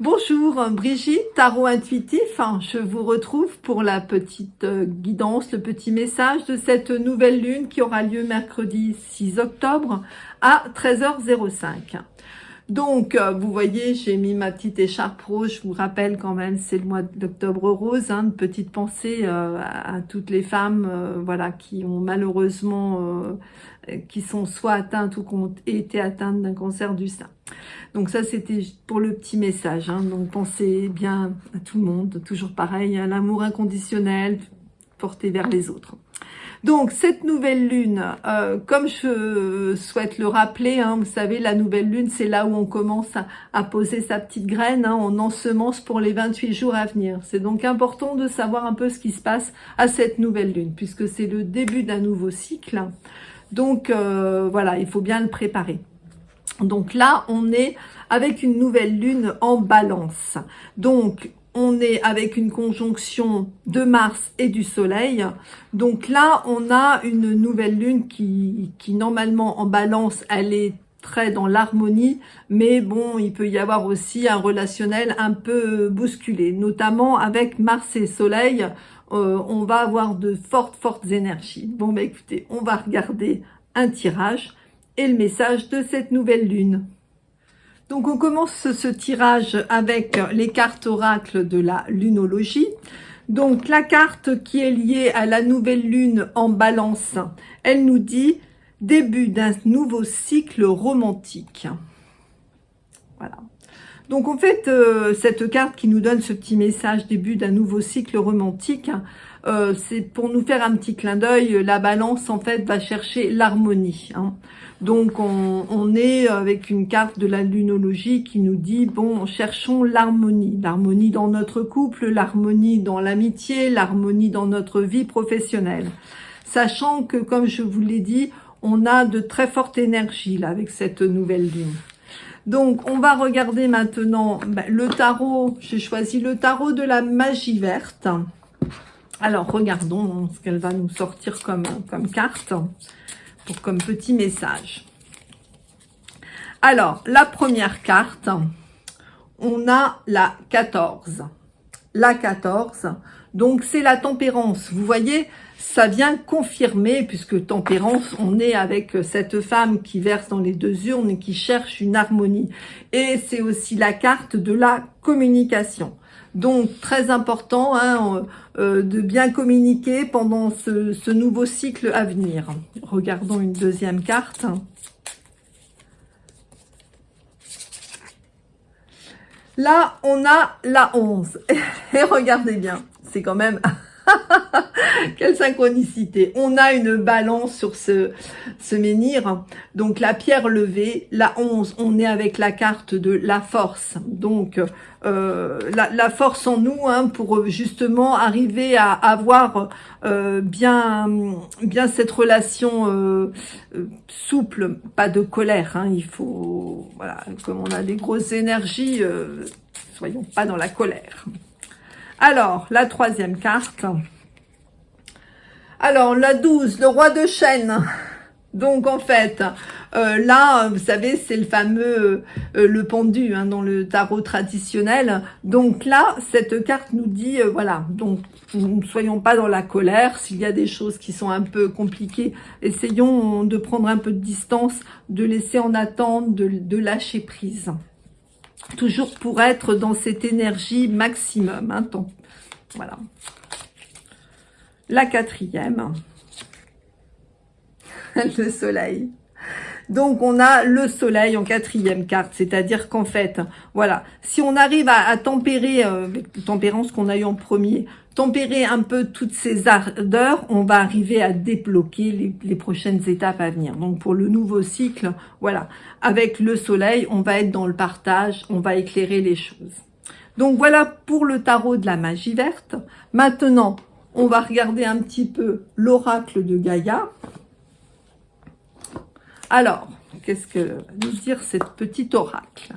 Bonjour Brigitte, tarot intuitif, je vous retrouve pour la petite guidance, le petit message de cette nouvelle lune qui aura lieu mercredi 6 octobre à 13h05. Donc, vous voyez, j'ai mis ma petite écharpe rose, je vous rappelle quand même, c'est le mois d'octobre rose, une petite pensée à toutes les femmes voilà, qui ont malheureusement, qui sont soit atteintes ou qui ont été atteintes d'un cancer du sein. Donc ça, c'était pour le petit message. Donc pensez bien à tout le monde, toujours pareil, à l'amour inconditionnel porté vers les autres. Donc cette nouvelle lune, comme je souhaite le rappeler, vous savez, la nouvelle lune, c'est là où on commence à poser sa petite graine, on ensemence pour les 28 jours à venir. C'est donc important de savoir un peu ce qui se passe à cette nouvelle lune, puisque c'est le début d'un nouveau cycle. Donc voilà, il faut bien le préparer. Donc là, on est avec une nouvelle lune en balance. Donc, on est avec une conjonction de Mars et du Soleil. Donc là, on a une nouvelle lune qui normalement en balance, elle est très dans l'harmonie. Mais bon, il peut y avoir aussi un relationnel un peu bousculé. Notamment avec Mars et Soleil, on va avoir de fortes énergies. Bon, bah écoutez, on va regarder un tirage et le message de cette nouvelle lune. Donc on commence ce tirage avec les cartes oracles de la lunologie. Donc la carte qui est liée à la nouvelle lune en balance, elle nous dit début d'un nouveau cycle romantique. Voilà. Donc en fait, cette carte qui nous donne ce petit message début d'un nouveau cycle romantique, c'est pour nous faire un petit clin d'œil. La balance en fait va chercher l'harmonie. Donc on est avec une carte de la lunologie qui nous dit bon, cherchons l'harmonie. L'harmonie dans notre couple, l'harmonie dans l'amitié, l'harmonie dans notre vie professionnelle. Sachant que comme je vous l'ai dit, on a de très fortes énergies là avec cette nouvelle lune. Donc, on va regarder maintenant le tarot. J'ai choisi le tarot de la magie verte. Alors, regardons ce qu'elle va nous sortir comme carte, comme petit message. Alors, la première carte, on a la 14. La 14, donc c'est la tempérance. Vous voyez, ça vient confirmer, puisque tempérance, on est avec cette femme qui verse dans les deux urnes et qui cherche une harmonie. Et c'est aussi la carte de la communication. Donc, très important de bien communiquer pendant ce nouveau cycle à venir. Regardons une deuxième carte. Là, on a la 11. Et regardez bien, c'est quand même... Quelle synchronicité. On a une balance sur ce menhir. Donc, la pierre levée. La 11, on est avec la carte de la force. Donc, la force en nous pour justement arriver à avoir bien cette relation souple, pas de colère. Il faut, voilà, comme on a des grosses énergies, soyons pas dans la colère. Alors, la troisième carte. Alors, la 12, le roi de chêne. Donc, en fait, là, vous savez, c'est le fameux, le pendu dans le tarot traditionnel. Donc là, cette carte nous dit, voilà, donc ne soyons pas dans la colère. S'il y a des choses qui sont un peu compliquées, essayons de prendre un peu de distance, de laisser en attente, de lâcher prise. Toujours pour être dans cette énergie maximum. Voilà. La quatrième, le soleil. Donc, on a le soleil en quatrième carte, c'est-à-dire qu'en fait, voilà, si on arrive à tempérer, tempérance qu'on a eu en premier, tempérer un peu toutes ces ardeurs, on va arriver à débloquer les prochaines étapes à venir. Donc, pour le nouveau cycle, voilà, avec le soleil, on va être dans le partage, on va éclairer les choses. Donc, voilà pour le tarot de la magie verte. Maintenant, on va regarder un petit peu l'oracle de Gaïa. Alors, qu'est-ce que va nous dire cette petite oracle?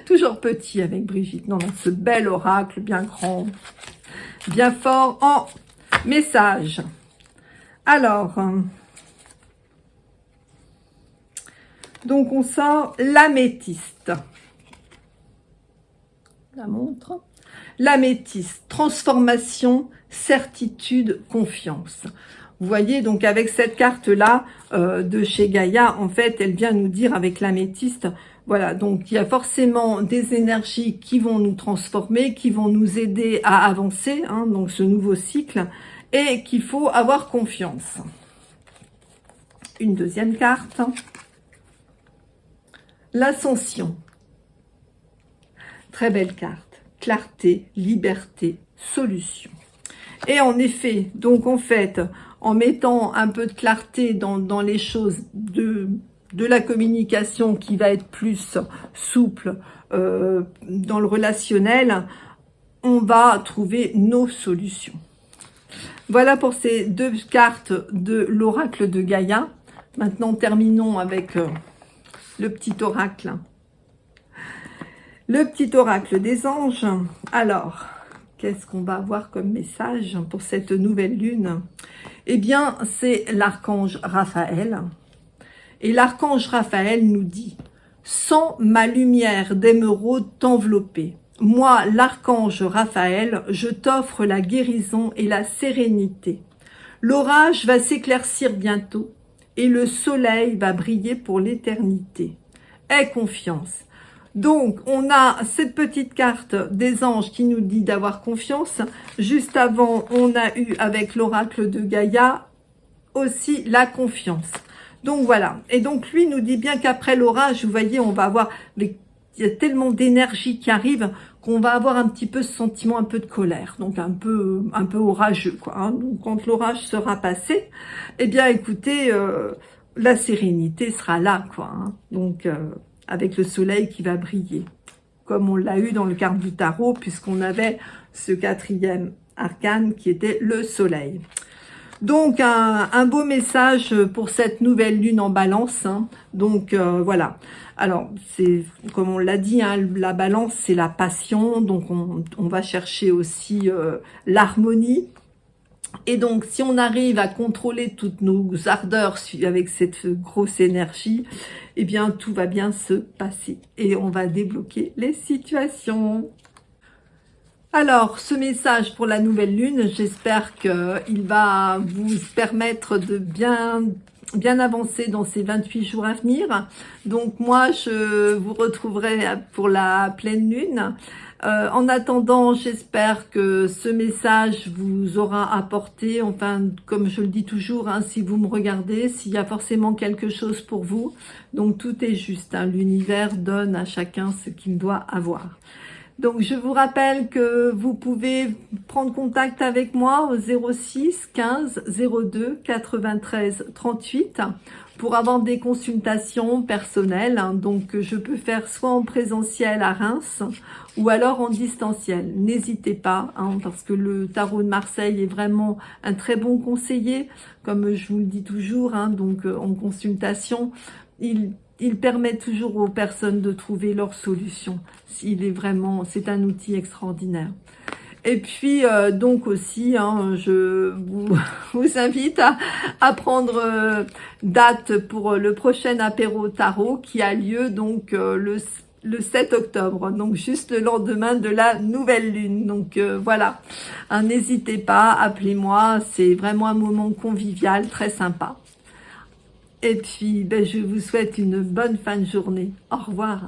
Toujours petit avec Brigitte. Non, ce bel oracle, bien grand, bien fort en message. Alors, donc on sort l'améthyste. la montre. L'améthyste, transformation, certitude, confiance. Vous voyez, donc avec cette carte-là de chez Gaïa, en fait, elle vient nous dire avec l'améthyste, voilà, donc il y a forcément des énergies qui vont nous transformer, qui vont nous aider à avancer, hein, donc ce nouveau cycle, et qu'il faut avoir confiance. Une deuxième carte. L'ascension. Très belle carte. Clarté, liberté, solution. Et en effet, donc en fait, en mettant un peu de clarté dans les choses de la communication qui va être plus souple dans le relationnel, on va trouver nos solutions. Voilà pour ces deux cartes de l'oracle de Gaïa. Maintenant, terminons avec le petit oracle. Le petit oracle des anges. Alors, qu'est-ce qu'on va avoir comme message pour cette nouvelle lune? Eh bien, c'est l'archange Raphaël. Et l'archange Raphaël nous dit « Sans ma lumière d'émeraude t'envelopper, moi, l'archange Raphaël, je t'offre la guérison et la sérénité. L'orage va s'éclaircir bientôt et le soleil va briller pour l'éternité. Aie confiance. » Donc, on a cette petite carte des anges qui nous dit d'avoir confiance. Juste avant, on a eu avec l'oracle de Gaïa aussi la confiance. Donc, voilà. Et donc, lui nous dit bien qu'après l'orage, vous voyez, on va avoir... Il y a tellement d'énergie qui arrive qu'on va avoir un petit peu ce sentiment un peu de colère. Donc, un peu orageux, quoi. Hein. Donc, quand l'orage sera passé, eh bien, écoutez, la sérénité sera là, quoi. Hein. Donc... avec le soleil qui va briller, comme on l'a eu dans le carte du tarot, puisqu'on avait ce quatrième arcane qui était le soleil. Donc, un beau message pour cette nouvelle lune en balance. Hein. Donc, voilà. Alors, c'est comme on l'a dit, hein, la balance, c'est la passion. Donc, on va chercher aussi l'harmonie. Et donc, si on arrive à contrôler toutes nos ardeurs avec cette grosse énergie, eh bien, tout va bien se passer. Et on va débloquer les situations. Alors, ce message pour la nouvelle lune, j'espère qu'il va vous permettre de bien avancer dans ces 28 jours à venir. Donc, moi, je vous retrouverai pour la pleine lune. En attendant, j'espère que ce message vous aura apporté, enfin, comme je le dis toujours, hein, si vous me regardez, s'il y a forcément quelque chose pour vous. Donc, tout est juste, hein, l'univers donne à chacun ce qu'il doit avoir. Donc, je vous rappelle que vous pouvez prendre contact avec moi au 06 15 02 93 38 pour avoir des consultations personnelles. Donc, je peux faire soit en présentiel à Reims ou alors en distanciel. N'hésitez pas, hein, parce que le tarot de Marseille est vraiment un très bon conseiller, comme je vous le dis toujours. Hein, donc, en consultation, il permet toujours aux personnes de trouver leur solution. C'est un outil extraordinaire. Et puis, donc aussi, hein, je vous invite à prendre date pour le prochain apéro tarot qui a lieu donc le 7 octobre, donc juste le lendemain de la nouvelle lune. Donc voilà, hein, n'hésitez pas, appelez-moi, c'est vraiment un moment convivial, très sympa. Et puis, je vous souhaite une bonne fin de journée. Au revoir.